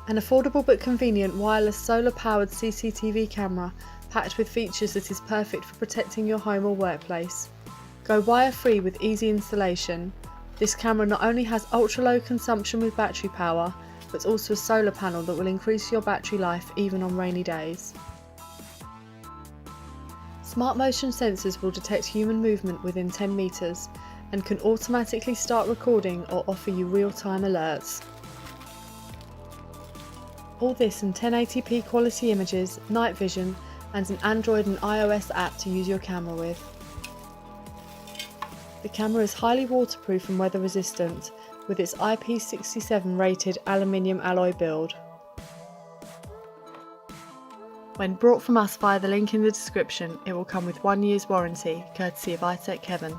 An affordable but convenient wireless solar-powered CCTV camera packed with features that is perfect for protecting your home or workplace. Go wire-free with easy installation. This camera not only has ultra-low consumption with battery power, but also a solar panel that will increase your battery life even on rainy days. Smart motion sensors will detect human movement within 10 metres and can automatically start recording or offer you real-time alerts. All this in 1080p quality images, night vision, and an Android and iOS app to use your camera with. The camera is highly waterproof and weather resistant with its IP67 rated aluminium alloy build. When brought from us via the link in the description, it will come with 1 year's warranty, courtesy of iTech Kevin.